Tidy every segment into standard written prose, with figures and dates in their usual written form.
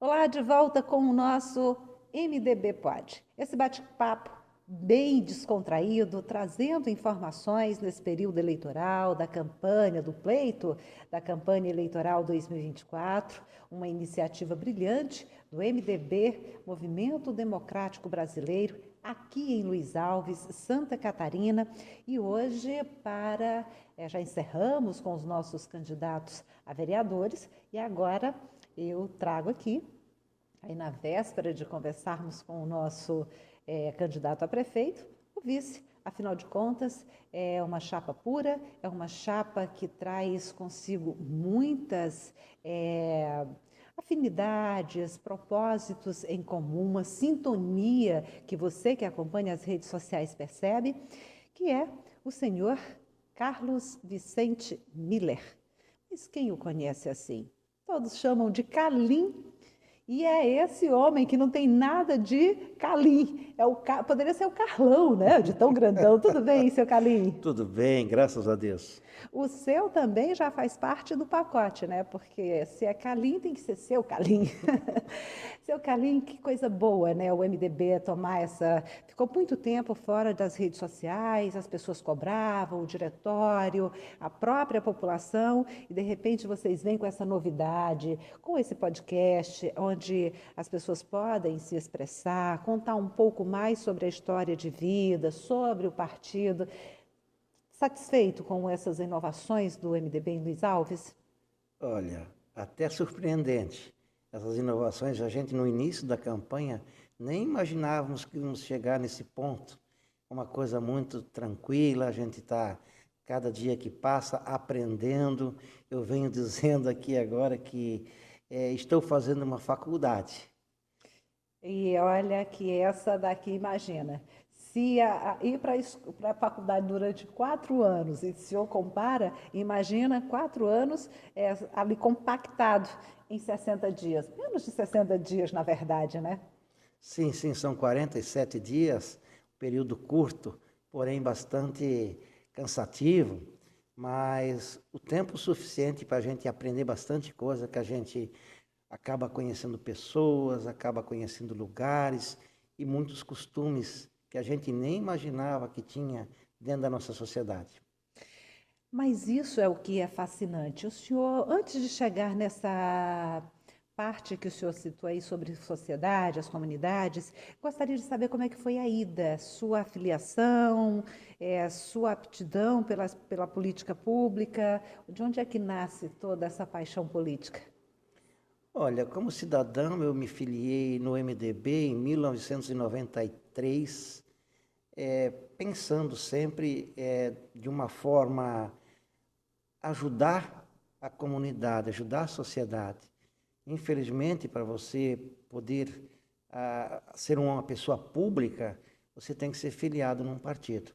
Olá, de volta com o nosso MDB Pod. Esse bate-papo bem descontraído, trazendo informações nesse período eleitoral, da campanha, do pleito da campanha eleitoral 2024, uma iniciativa brilhante do MDB, Movimento Democrático Brasileiro, aqui em Luiz Alves, Santa Catarina. E hoje, já encerramos com os nossos candidatos a vereadores e agora eu trago aqui, aí na véspera de conversarmos com o nosso candidato a prefeito, o vice. Afinal de contas, é uma chapa pura, é uma chapa que traz consigo muitas afinidades, propósitos em comum, uma sintonia que você que acompanha as redes sociais percebe, que é o senhor Carlos Vicente Miller. Mas quem o conhece assim? Todos chamam de Calim. E é esse homem que não tem nada de Calim. Poderia ser o Carlão, né? De tão grandão. Tudo bem, seu Calim? Tudo bem, graças a Deus. O seu também já faz parte do pacote, né? Porque se é Calim, tem que ser seu Calim. Seu Calim, que coisa boa, né? O MDB tomar essa. Ficou muito tempo fora das redes sociais, as pessoas cobravam, o diretório, a própria população, e de repente vocês vêm com essa novidade, com esse podcast, onde as pessoas podem se expressar, contar um pouco mais sobre a história de vida, sobre o partido. Satisfeito com essas inovações do MDB em Luiz Alves? Olha, até surpreendente. Essas inovações, a gente no início da campanha nem imaginávamos que íamos chegar nesse ponto. Uma coisa muito tranquila, a gente está, cada dia que passa, aprendendo. Eu venho dizendo aqui agora que estou fazendo uma faculdade. E olha que essa daqui, imagina, se ir para a faculdade durante 4 anos, e se o senhor compara, imagina 4 anos ali compactado em 60 dias. Menos de 60 dias, na verdade, né? Sim, sim, são 47 dias, período curto, porém bastante cansativo, mas o tempo suficiente para a gente aprender bastante coisa, que a gente acaba conhecendo pessoas, acaba conhecendo lugares e muitos costumes que a gente nem imaginava que tinha dentro da nossa sociedade. Mas isso é o que é fascinante. O senhor, antes de chegar nessa parte que o senhor citou aí sobre sociedade, as comunidades, gostaria de saber como é que foi a ida, sua afiliação, sua aptidão pela política pública, de onde é que nasce toda essa paixão política? Olha, como cidadão, eu me filiei no MDB em 1993, pensando sempre de uma forma ajudar a comunidade, ajudar a sociedade. Infelizmente, para você poder ser uma pessoa pública, você tem que ser filiado num partido.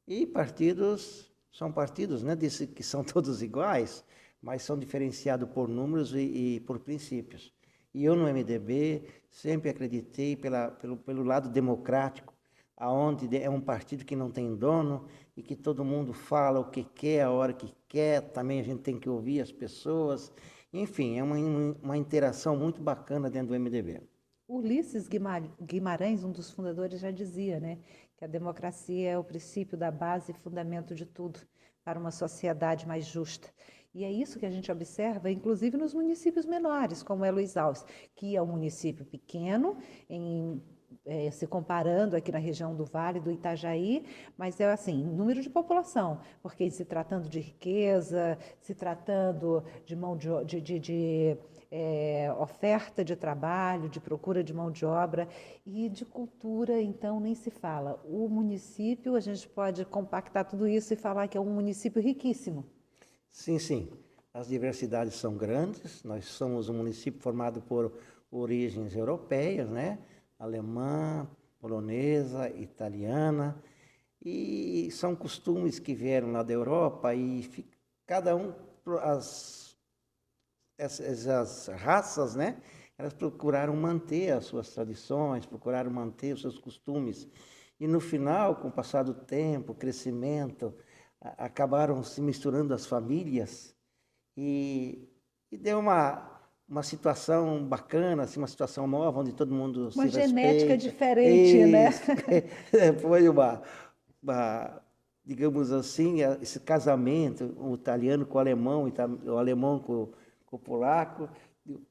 E partidos são partidos, né? Disse que são todos iguais, mas são diferenciados por números e por princípios. E eu no MDB sempre acreditei pelo lado democrático, aonde é um partido que não tem dono e que todo mundo fala o que quer, a hora que quer, também a gente tem que ouvir as pessoas. Enfim, é uma interação muito bacana dentro do MDB. Ulisses Guimarães, um dos fundadores, já dizia, né, que a democracia é o princípio da base e fundamento de tudo para uma sociedade mais justa. E é isso que a gente observa, inclusive nos municípios menores, como é Luiz Alves, que é um município pequeno, se comparando aqui na região do Vale do Itajaí, mas é assim, número de população, porque se tratando de riqueza, se tratando de mão de oferta de trabalho, de procura de mão de obra e de cultura, então nem se fala. O município, a gente pode compactar tudo isso e falar que é um município riquíssimo. Sim, sim. As diversidades são grandes. Nós somos um município formado por origens europeias, né? Alemã, polonesa, italiana. E são costumes que vieram lá da Europa e cada um, essas raças, né? Elas procuraram manter as suas tradições, procuraram manter os seus costumes. E no final, com o passar do tempo, o crescimento, acabaram se misturando as famílias e, e deu uma situação bacana, assim, uma situação nova, onde todo mundo Uma se genética respeita. diferente, né? Isso. Foi digamos assim, esse casamento, o italiano com o alemão, o alemão com o polaco,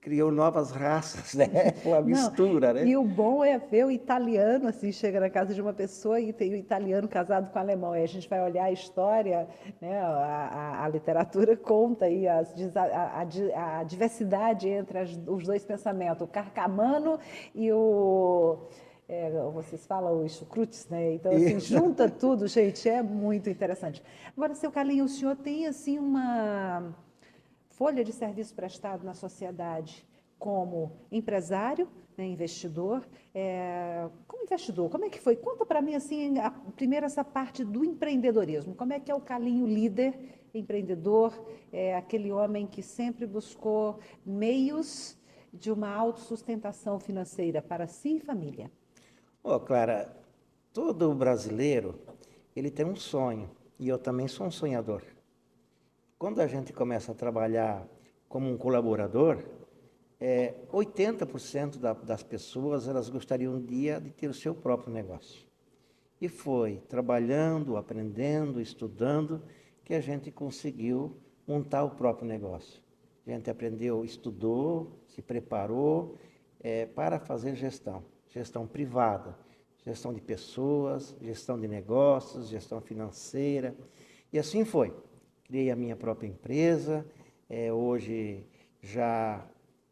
criou novas raças, né? Uma Não, mistura, né? e o bom é ver o italiano, assim, chega na casa de uma pessoa e tem o italiano casado com o alemão. Aí a gente vai olhar a história, né? A literatura conta aí a diversidade entre os dois pensamentos, o carcamano e o... vocês falam os chucrutes, né? Então, assim, Isso. junta tudo, gente, é muito interessante. Agora, seu Carlinho, o senhor tem, assim, uma folha de serviço prestado na sociedade como empresário, né, investidor. Como investidor, como é que foi? Conta para mim, assim, primeiro essa parte do empreendedorismo. Como é que é o Carlinho líder, empreendedor, aquele homem que sempre buscou meios de uma autossustentação financeira para si e família? Ó, Clara, todo brasileiro, ele tem um sonho, e eu também sou um sonhador. Quando a gente começa a trabalhar como um colaborador, 80% das pessoas elas gostariam um dia de ter o seu próprio negócio. E foi trabalhando, aprendendo, estudando, que a gente conseguiu montar o próprio negócio. A gente aprendeu, estudou, se preparou para fazer gestão privada, gestão de pessoas, gestão de negócios, gestão financeira. E assim foi. Criei a minha própria empresa, hoje já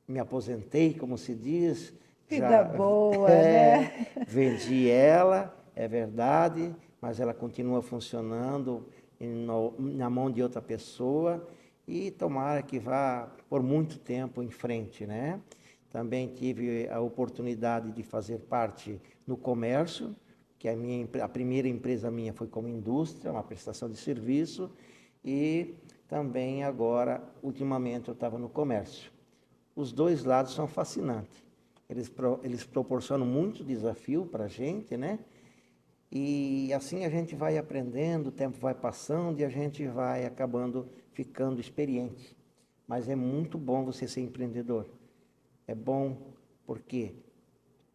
me aposentei, como se diz, Vida já boa, né? vendi ela, é verdade, mas ela continua funcionando na mão de outra pessoa e tomara que vá por muito tempo em frente, né? Também tive a oportunidade de fazer parte no comércio, que a primeira empresa minha foi como indústria, uma prestação de serviço, e também agora, ultimamente, eu estava no comércio. Os dois lados são fascinantes. Eles proporcionam muito desafio para a gente, né? E assim a gente vai aprendendo, o tempo vai passando e a gente vai acabando ficando experiente. Mas é muito bom você ser empreendedor. É bom porque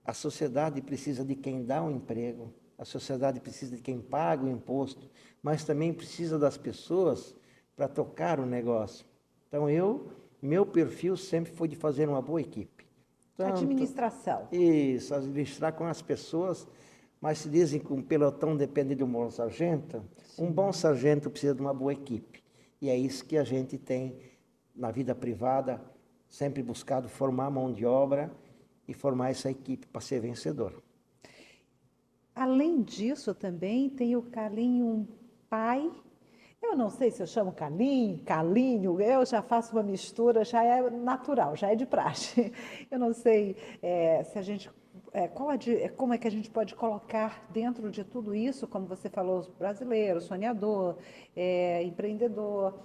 a sociedade precisa de quem dá um emprego, a sociedade precisa de quem paga o imposto, mas também precisa das pessoas para tocar o negócio. Então meu perfil sempre foi de fazer uma boa equipe. Tanto Administração. isso, administrar com as pessoas, mas se dizem que um pelotão depende de um bom sargento, um bom Sim. sargento precisa de uma boa equipe. E é isso que a gente tem na vida privada, sempre buscado formar mão de obra e formar essa equipe para ser vencedor. Além disso, também tem o Carlinho, um pai. Eu não sei se eu chamo Carlinho, Calinho, eu já faço uma mistura, já é natural, já é de praxe. Eu não sei se a gente. Como é que a gente pode colocar dentro de tudo isso, como você falou, brasileiro, sonhador, empreendedor,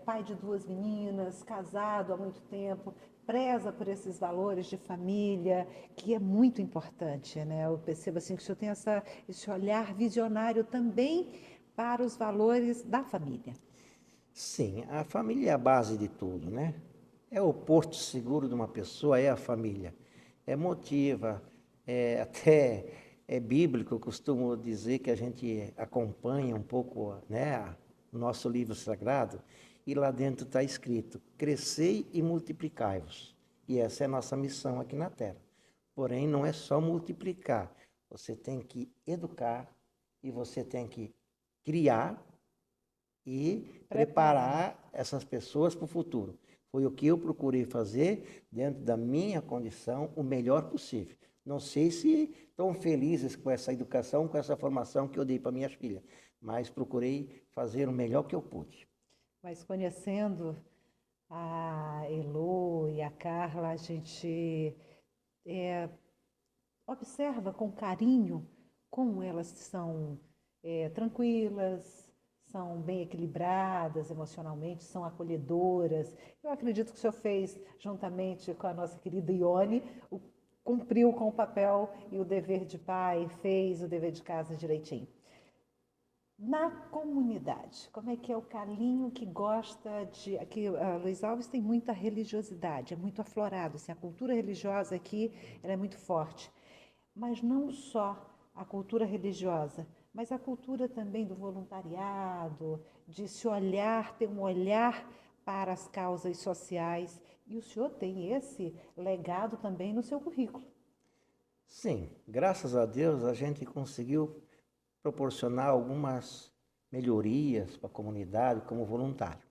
pai de duas meninas, casado há muito tempo, preza por esses valores de família, que é muito importante, né? Eu percebo assim que o senhor tem esse olhar visionário também para os valores da família. Sim, a família é a base de tudo, né? É o porto seguro de uma pessoa, é a família. É motiva, até é bíblico, eu costumo dizer que a gente acompanha um pouco, né, o nosso livro sagrado, e lá dentro está escrito: crescei e multiplicai-vos. E essa é a nossa missão aqui na Terra. Porém, não é só multiplicar, você tem que educar e você tem que criar e Preparar. preparar essas pessoas para o futuro. Foi o que eu procurei fazer dentro da minha condição, o melhor possível. Não sei se estão felizes com essa educação, com essa formação que eu dei para minhas filhas, mas procurei fazer o melhor que eu pude. Mas conhecendo a Elo e a Carla, a gente observa com carinho como elas são tranquilas, são bem equilibradas emocionalmente, são acolhedoras. Eu acredito que o senhor fez, juntamente com a nossa querida Ione, cumpriu com o papel e o dever de pai, fez o dever de casa direitinho. Na comunidade, como é que é o Carlinho que gosta de... Aqui, Luiz Alves tem muita religiosidade, é muito aflorado, assim, a cultura religiosa aqui ela é muito forte. Mas não só a cultura religiosa, mas a cultura também do voluntariado, de se olhar, ter um olhar para as causas sociais. E o senhor tem esse legado também no seu currículo. Sim, graças a Deus a gente conseguiu proporcionar algumas melhorias para a comunidade como voluntário.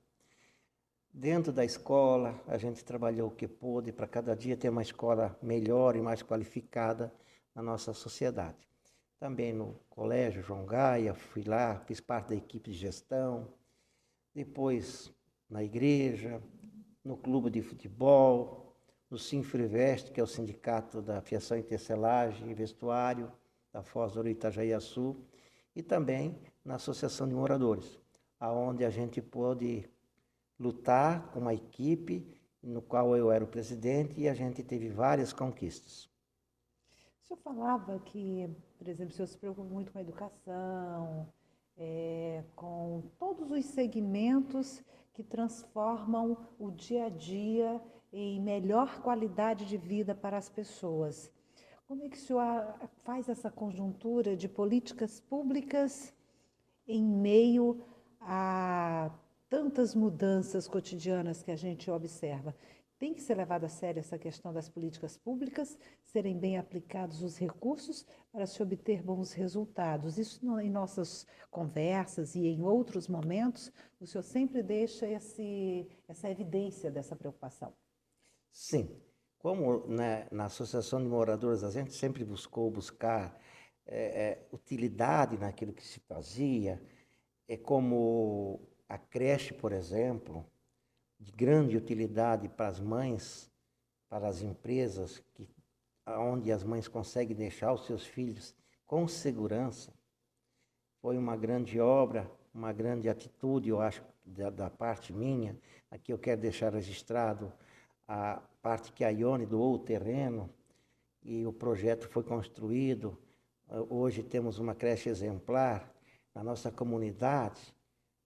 Dentro da escola, a gente trabalhou o que pôde para cada dia ter uma escola melhor e mais qualificada na nossa sociedade. Também no colégio João Gaia, fui lá, fiz parte da equipe de gestão. Depois na igreja, no clube de futebol, no Sinfrivest, que é o sindicato da fiação e tecelagem e vestuário da Foz do Itajaí-Açu, e também na Associação de Moradores, aonde a gente pôde lutar com uma equipe no qual eu era o presidente e a gente teve várias conquistas. O senhor falava que, por exemplo, o senhor se preocupa muito com a educação, com todos os segmentos que transformam o dia a dia em melhor qualidade de vida para as pessoas. Como é que o senhor faz essa conjuntura de políticas públicas em meio a tantas mudanças cotidianas que a gente observa? Tem que ser levada a sério essa questão das políticas públicas, serem bem aplicados os recursos para se obter bons resultados. Isso em nossas conversas e em outros momentos, o senhor sempre deixa essa evidência dessa preocupação. Sim, como na Associação de Moradores a gente sempre buscar utilidade naquilo que se fazia, é como a creche, por exemplo, de grande utilidade para as mães, para as empresas, onde as mães conseguem deixar os seus filhos com segurança. Foi uma grande obra, uma grande atitude, eu acho, da parte minha. Aqui eu quero deixar registrado a parte que a Ione doou o terreno e o projeto foi construído. Hoje temos uma creche exemplar na nossa comunidade,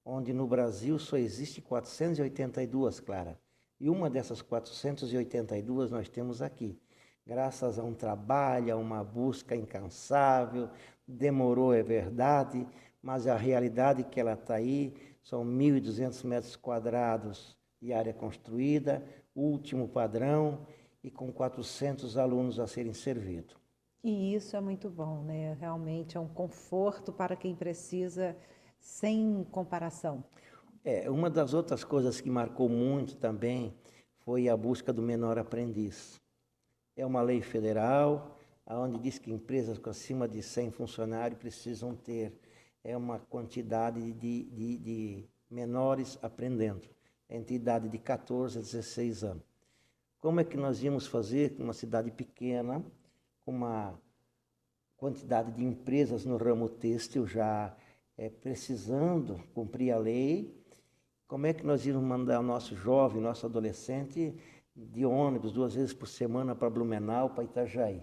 onde no Brasil só existe 482, Clara. E uma dessas 482 nós temos aqui. Graças a um trabalho, a uma busca incansável, demorou, é verdade, mas a realidade é que ela está aí, são 1.200 metros quadrados de área construída, último padrão e com 400 alunos a serem servidos. E isso é muito bom, né? Realmente é um conforto para quem precisa, sem comparação. Uma das outras coisas que marcou muito também foi a busca do menor aprendiz. É uma lei federal, onde diz que empresas com acima de 100 funcionários precisam ter uma quantidade de menores aprendendo, entre idade de 14 a 16 anos. Como é que nós íamos fazer com uma cidade pequena, com uma quantidade de empresas no ramo têxtil já precisando cumprir a lei? Como é que nós íamos mandar o nosso jovem, nosso adolescente de ônibus 2 vezes por semana para Blumenau, para Itajaí?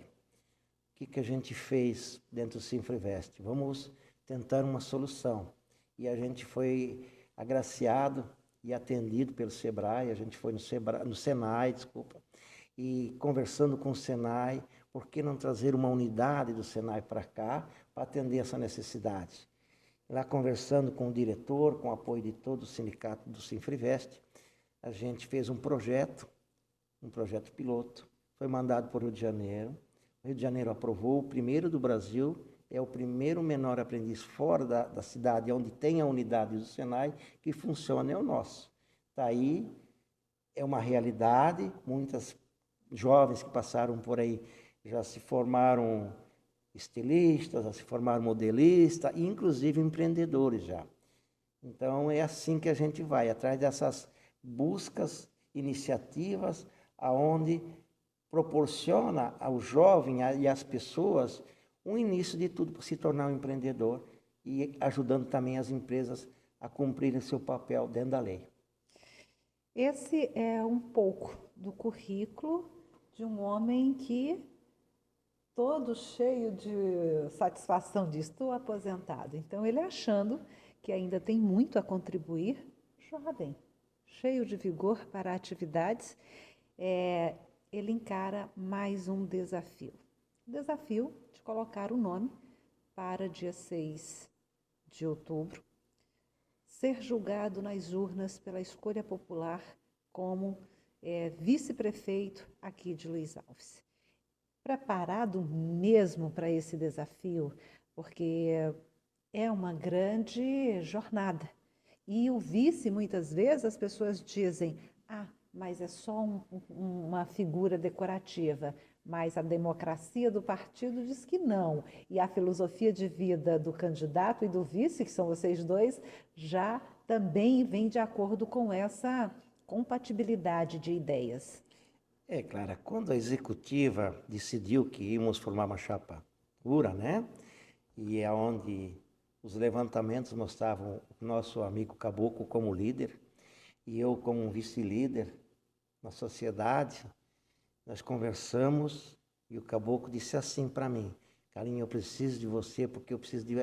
O que a gente fez dentro do Sinfrivest? Vamos tentar uma solução. E a gente foi agraciado e atendido pelo Sebrae, a gente foi no Senai, desculpa, e conversando com o Senai, por que não trazer uma unidade do Senai para cá para atender essa necessidade? Lá conversando com o diretor, com o apoio de todo o sindicato do Sinfrivest, a gente fez um projeto piloto, foi mandado para o Rio de Janeiro. O Rio de Janeiro aprovou, o primeiro do Brasil, é o primeiro menor aprendiz fora da cidade, onde tem a unidade do Senai, que funciona, é o nosso. Está aí, é uma realidade, muitas jovens que passaram por aí já se formaram estilistas, já se formaram modelistas, e inclusive empreendedores já. Então é assim que a gente vai, atrás dessas buscas, iniciativas, aonde proporciona ao jovem e às pessoas um início de tudo para se tornar um empreendedor e ajudando também as empresas a cumprirem seu papel dentro da lei. Esse é um pouco do currículo de um homem que todo cheio de satisfação de estou aposentado. Então, ele achando que ainda tem muito a contribuir, jovem, cheio de vigor para atividades, ele encara mais um desafio. O desafio de colocar o nome para dia 6 de outubro, ser julgado nas urnas pela escolha popular como vice-prefeito aqui de Luiz Alves. Preparado mesmo para esse desafio, porque é uma grande jornada. E o vice, muitas vezes, as pessoas dizem, mas é só uma figura decorativa. Mas a democracia do partido diz que não. E a filosofia de vida do candidato e do vice, que são vocês dois, já também vem de acordo com essa compatibilidade de ideias. Clara, quando a executiva decidiu que íamos formar uma chapa pura, né? E é onde os levantamentos mostravam o nosso amigo Caboclo como líder e eu como um vice-líder na sociedade, nós conversamos e o Caboclo disse assim para mim: Carlinhos, eu preciso de você porque eu preciso de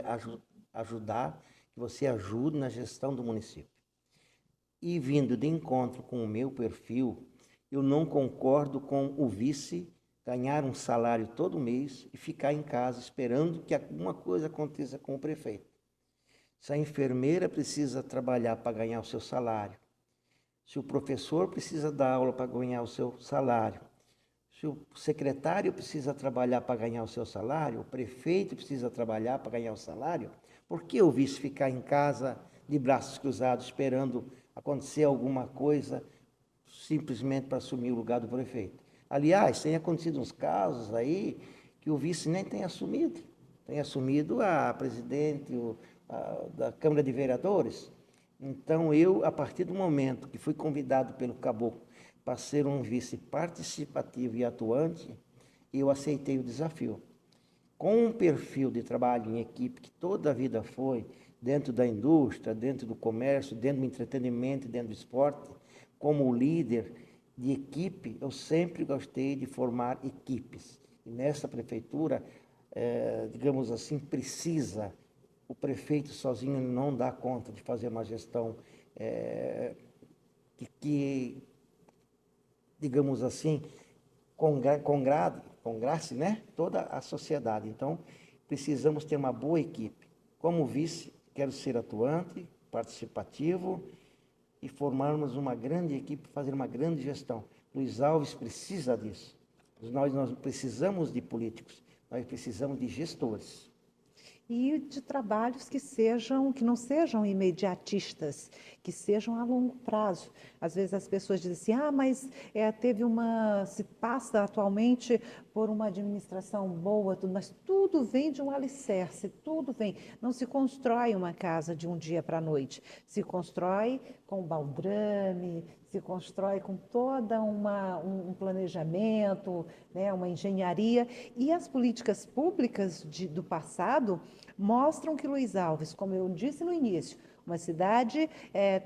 ajudar, que você ajude na gestão do município. E vindo de encontro com o meu perfil, eu não concordo com o vice ganhar um salário todo mês e ficar em casa esperando que alguma coisa aconteça com o prefeito. Se a enfermeira precisa trabalhar para ganhar o seu salário, se o professor precisa dar aula para ganhar o seu salário, se o secretário precisa trabalhar para ganhar o seu salário, o prefeito precisa trabalhar para ganhar o salário, por que o vice ficar em casa de braços cruzados esperando acontecer alguma coisa simplesmente para assumir o lugar do prefeito? Aliás, tem acontecido uns casos aí que o vice nem tem assumido. Tem assumido a presidente da Câmara de Vereadores. Então, eu, a partir do momento que fui convidado pelo Caboclo para ser um vice participativo e atuante, eu aceitei o desafio. Com um perfil de trabalho em equipe que toda a vida foi, dentro da indústria, dentro do comércio, dentro do entretenimento, dentro do esporte, como líder de equipe, eu sempre gostei de formar equipes. E nessa prefeitura, digamos assim, o prefeito sozinho não dá conta de fazer uma gestão que digamos assim, congrace, né, toda a sociedade. Então, precisamos ter uma boa equipe. Como vice, quero ser atuante, participativo e formarmos uma grande equipe, fazer uma grande gestão. Luiz Alves precisa disso. Nós precisamos de políticos, nós precisamos de gestores. E de trabalhos que não sejam imediatistas, que sejam a longo prazo. Às vezes as pessoas dizem assim, mas se passa atualmente por uma administração boa, mas tudo vem de um alicerce, tudo vem. Não se constrói uma casa de um dia para a noite, se constrói com baldrame, se constrói com toda um planejamento, né, uma engenharia. E as políticas públicas do passado mostram que Luiz Alves, como eu disse no início, uma cidade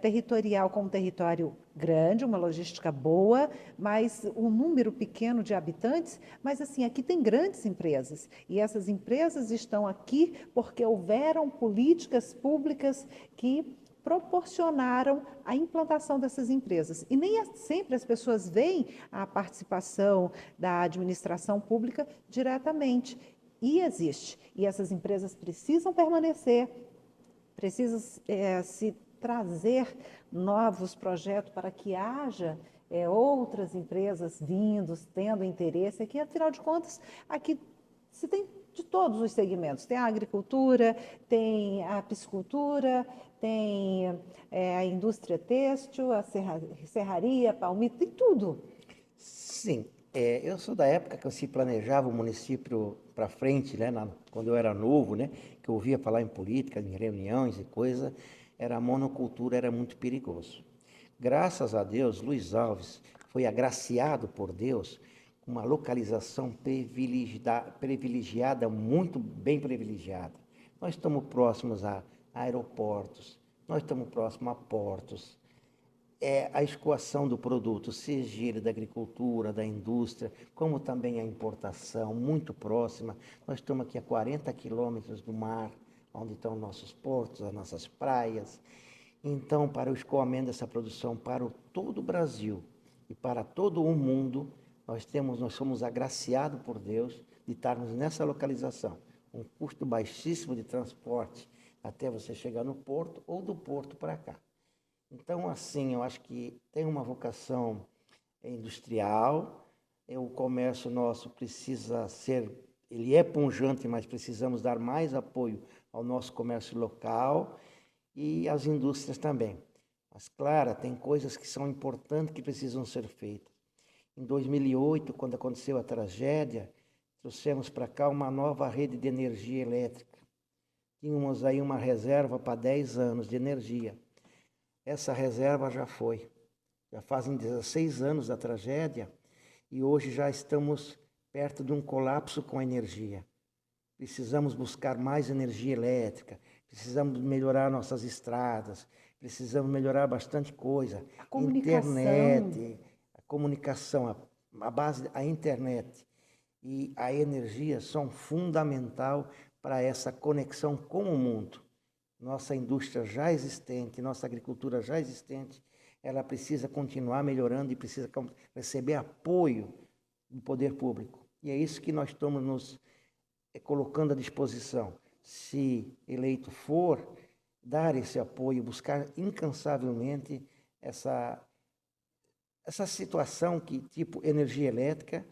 territorial com um território grande, uma logística boa, mas um número pequeno de habitantes, mas assim, aqui tem grandes empresas, e essas empresas estão aqui porque houveram políticas públicas que proporcionaram a implantação dessas empresas. E nem sempre as pessoas veem a participação da administração pública diretamente. E existe. E essas empresas precisam permanecer, precisam se trazer novos projetos para que haja outras empresas tendo interesse. Aqui, afinal de contas, aqui se tem de todos os segmentos. Tem a agricultura, tem a piscicultura, tem a indústria têxtil, a serraria, palmito, tem tudo. Sim, eu sou da época que se planejava o município para frente, né, quando eu era novo, né, que eu ouvia falar em política, em reuniões e coisa, a monocultura era muito perigoso. Graças a Deus, Luiz Alves foi agraciado por Deus com uma localização privilegiada, muito bem privilegiada. Nós estamos próximos a aeroportos, nós estamos próximos a portos. a escoação do produto, seja ele da agricultura, da indústria, como também a importação, muito próxima. Nós estamos aqui a 40 quilômetros do mar, onde estão nossos portos, as nossas praias. Então, para o escoamento dessa produção para todo o Brasil e para todo o mundo, nós somos agraciados por Deus de estarmos nessa localização. Um custo baixíssimo de transporte até você chegar no porto ou do porto para cá. Então, assim, eu acho que tem uma vocação industrial, o comércio nosso precisa ser, ele é pujante, mas precisamos dar mais apoio ao nosso comércio local e às indústrias também. Mas, claro, tem coisas que são importantes que precisam ser feitas. Em 2008, quando aconteceu a tragédia, trouxemos para cá uma nova rede de energia elétrica. Tínhamos aí uma reserva para 10 anos de energia. Essa reserva já foi. Já fazem 16 anos da tragédia e hoje já estamos perto de um colapso com a energia. Precisamos buscar mais energia elétrica, precisamos melhorar nossas estradas, precisamos melhorar bastante coisa. A comunicação. Internet, a comunicação, a base, a internet e a energia são fundamental para essa conexão com o mundo. Nossa indústria já existente, nossa agricultura já existente, ela precisa continuar melhorando e precisa receber apoio do poder público. E é isso que nós estamos nos colocando à disposição. Se eleito for, dar esse apoio, buscar incansavelmente essa situação que, tipo energia elétrica,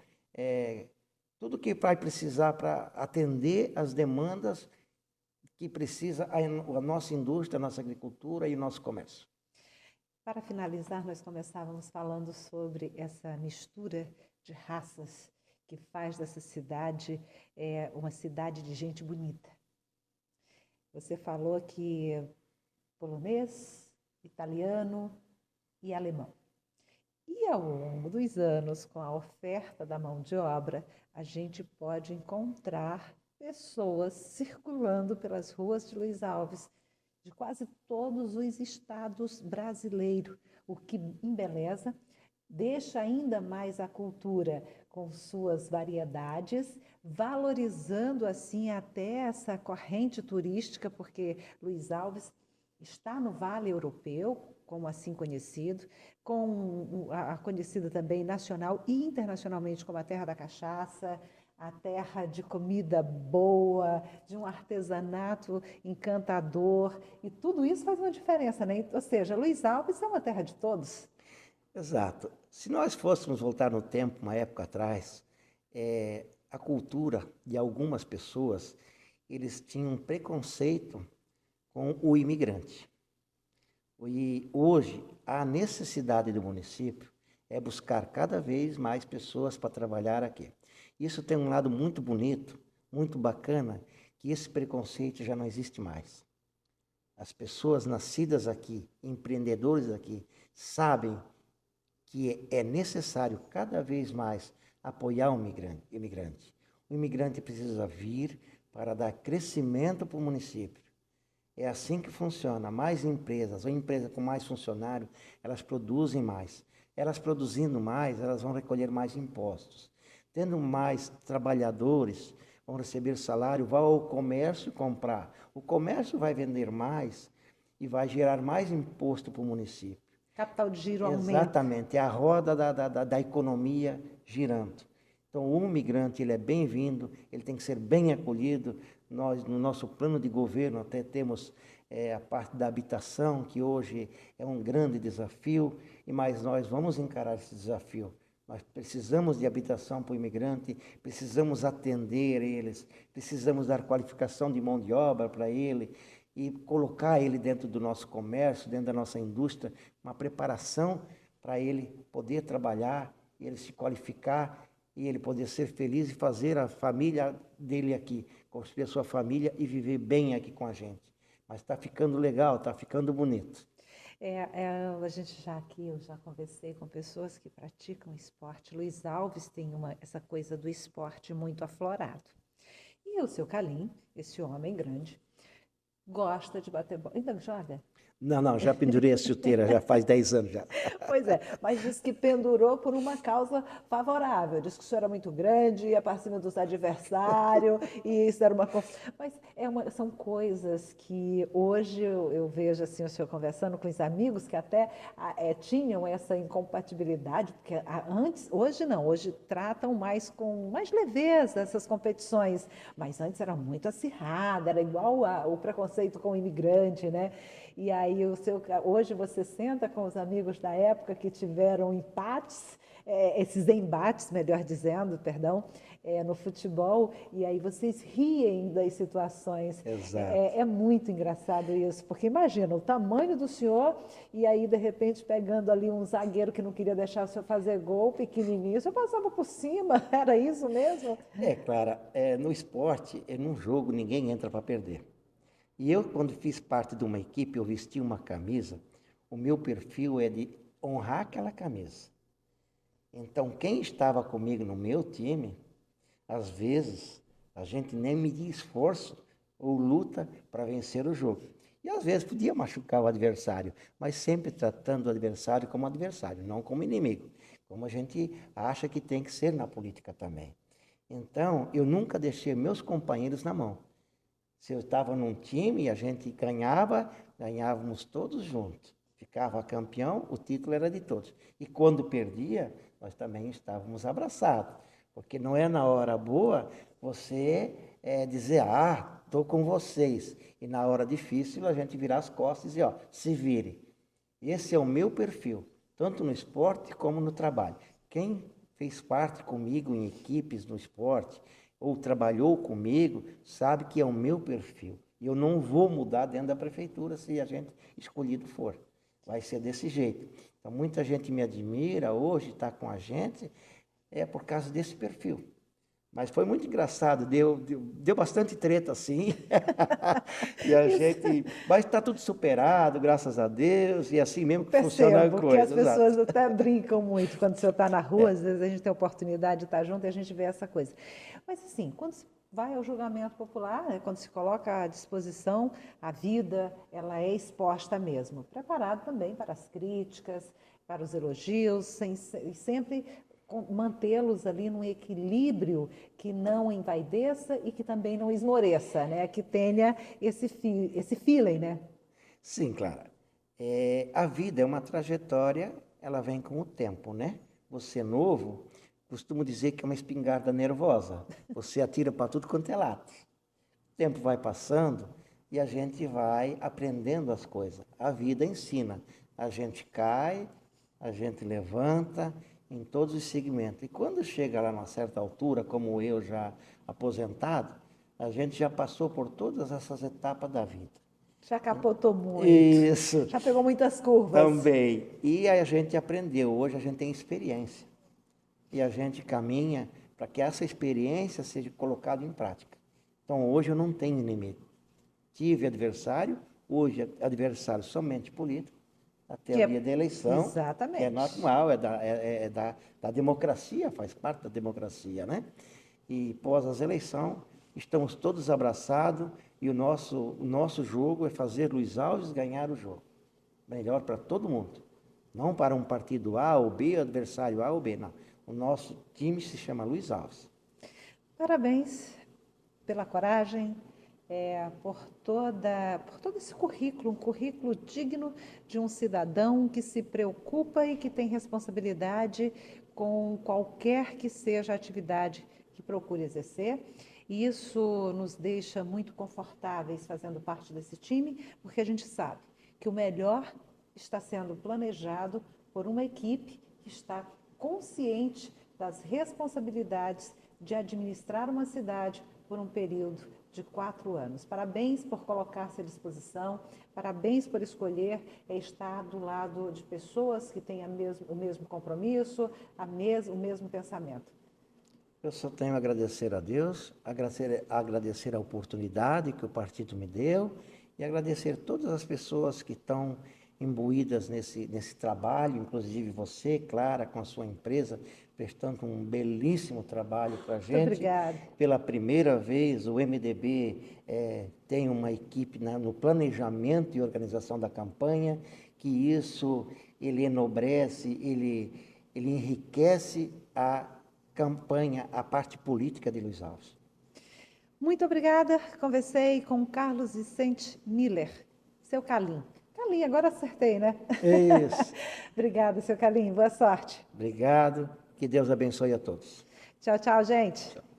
tudo que vai precisar para atender as demandas que precisa a nossa indústria, a nossa agricultura e o nosso comércio. Para finalizar, nós começávamos falando sobre essa mistura de raças que faz dessa cidade uma cidade de gente bonita. Você falou que polonês, italiano e alemão. E ao longo dos anos, com a oferta da mão de obra, a gente pode encontrar pessoas circulando pelas ruas de Luiz Alves, de quase todos os estados brasileiros, o que embeleza, deixa ainda mais a cultura com suas variedades, valorizando assim até essa corrente turística, porque Luiz Alves está no Vale Europeu, como assim conhecido, com a conhecida também nacional e internacionalmente como a terra da cachaça, a terra de comida boa, de um artesanato encantador, e tudo isso faz uma diferença, né? Ou seja, Luiz Alves é uma terra de todos. Exato. Se nós fôssemos voltar no tempo, uma época atrás, a cultura de algumas pessoas, eles tinham um preconceito com o imigrante. E hoje, a necessidade do município é buscar cada vez mais pessoas para trabalhar aqui. Isso tem um lado muito bonito, muito bacana, que esse preconceito já não existe mais. As pessoas nascidas aqui, empreendedores aqui, sabem que é necessário cada vez mais apoiar o imigrante. O imigrante precisa vir para dar crescimento para o município. É assim que funciona. Mais empresas, ou empresa com mais funcionários, elas produzem mais. Elas produzindo mais, elas vão recolher mais impostos. Tendo mais trabalhadores, vão receber salário, vai ao comércio comprar. O comércio vai vender mais e vai gerar mais imposto para o município. Capital de giro aumenta. Exatamente, é a roda da economia girando. Então, o migrante ele é bem-vindo, ele tem que ser bem acolhido. Nós, no nosso plano de governo, até temos a parte da habitação, que hoje é um grande desafio, mas nós vamos encarar esse desafio. Nós precisamos de habitação para o imigrante, precisamos atender eles, precisamos dar qualificação de mão de obra para ele e colocar ele dentro do nosso comércio, dentro da nossa indústria, uma preparação para ele poder trabalhar, ele se qualificar e ele poder ser feliz e fazer a família dele aqui, construir a sua família e viver bem aqui com a gente. Mas está ficando legal, está ficando bonito. A gente eu já conversei com pessoas que praticam esporte. Luiz Alves tem essa coisa do esporte muito aflorado. E o seu Calim, esse homem grande, gosta de bater bola. Ainda joga? Não, não, já pendurei a chuteira, já faz 10 anos já. Pois é, mas disse que pendurou por uma causa favorável. Disse que o senhor era muito grande, ia para cima dos adversários, e isso era uma. Mas são coisas que hoje eu vejo assim, o senhor conversando com os amigos que até tinham essa incompatibilidade, porque antes, hoje não, hoje tratam mais com mais leveza essas competições, mas antes era muito acirrada, era igual o preconceito com o imigrante, né? E aí hoje você senta com os amigos da época que tiveram empates, esses embates, melhor dizendo, perdão, no futebol, e aí vocês riem das situações. Exato. É muito engraçado isso, porque imagina o tamanho do senhor e aí de repente pegando ali um zagueiro que não queria deixar o senhor fazer gol, pequenininho, o senhor passava por cima, era isso mesmo? Clara, no esporte, num jogo, ninguém entra para perder. E eu, quando fiz parte de uma equipe, eu vesti uma camisa, o meu perfil é de honrar aquela camisa. Então, quem estava comigo no meu time, às vezes, a gente nem media esforço ou luta para vencer o jogo. E às vezes podia machucar o adversário, mas sempre tratando o adversário como adversário, não como inimigo, como a gente acha que tem que ser na política também. Então, eu nunca deixei meus companheiros na mão. Se eu estava num time e a gente ganhava, ganhávamos todos juntos. Ficava campeão, o título era de todos. E quando perdia, nós também estávamos abraçados. Porque não é na hora boa você dizer, estou com vocês. E na hora difícil a gente virar as costas e dizer, se vire. Esse é o meu perfil, tanto no esporte como no trabalho. Quem fez parte comigo em equipes no esporte, ou trabalhou comigo, sabe que é o meu perfil. E eu não vou mudar dentro da prefeitura se a gente escolhido for. Vai ser desse jeito. Então, muita gente me admira hoje, está com a gente, por causa desse perfil. Mas foi muito engraçado, deu bastante treta assim. E a gente. Mas está tudo superado, graças a Deus, e assim mesmo que funciona a Percebo que as coisa, pessoas exato. até brincam muito quando o senhor está na rua, às vezes a gente tem a oportunidade de estar junto e a gente vê essa coisa. Mas assim, quando se vai ao julgamento popular, né, quando se coloca à disposição, a vida, ela é exposta mesmo, preparado também para as críticas, para os elogios, sempre mantê-los ali num equilíbrio que não envaideça e que também não esmoreça, né? Que tenha esse feeling, né? Sim, Clara. A vida é uma trajetória, ela vem com o tempo, né? Você novo, costumo dizer que é uma espingarda nervosa. Você atira para tudo quanto é lado. O tempo vai passando e a gente vai aprendendo as coisas. A vida ensina. A gente cai, a gente levanta em todos os segmentos. E quando chega lá numa certa altura, como eu já aposentado, a gente já passou por todas essas etapas da vida. Já capotou muito, Isso, já pegou muitas curvas. também. E aí a gente aprendeu, hoje a gente tem experiência. E a gente caminha para que essa experiência seja colocada em prática. Então hoje eu não tenho inimigo. Tive adversário, hoje adversário somente político, até Que o é dia da eleição, que é exatamente. normal, da democracia, faz parte da democracia, né? E pós as eleições, estamos todos abraçados e o nosso jogo é fazer Luiz Alves ganhar o jogo. Melhor para todo mundo. Não para um partido A ou B, adversário A ou B, não. O nosso time se chama Luiz Alves. Parabéns pela coragem, por todo esse currículo, um currículo digno de um cidadão que se preocupa e que tem responsabilidade com qualquer que seja a atividade que procure exercer. E isso nos deixa muito confortáveis fazendo parte desse time, porque a gente sabe que o melhor está sendo planejado por uma equipe que está consciente das responsabilidades de administrar uma cidade por um período de 4 anos. Parabéns por colocar-se à disposição, parabéns por escolher estar do lado de pessoas que têm o mesmo compromisso, o mesmo pensamento. Eu só tenho a agradecer a Deus, agradecer a oportunidade que o partido me deu e agradecer todas as pessoas que estão imbuídas nesse trabalho, inclusive você, Clara, com a sua empresa, prestando um belíssimo trabalho para a Muito gente. obrigada. Pela primeira vez, o MDB tem uma equipe no planejamento e organização da campanha, que isso ele enobrece, ele enriquece a campanha, a parte política de Luiz Alves. Muito obrigada. Conversei com Carlos Vicente Miller, seu Calim. Calim, agora acertei, né? Isso. Obrigada, seu Calim. Boa sorte. Obrigado. Que Deus abençoe a todos. Tchau, tchau, gente. Tchau.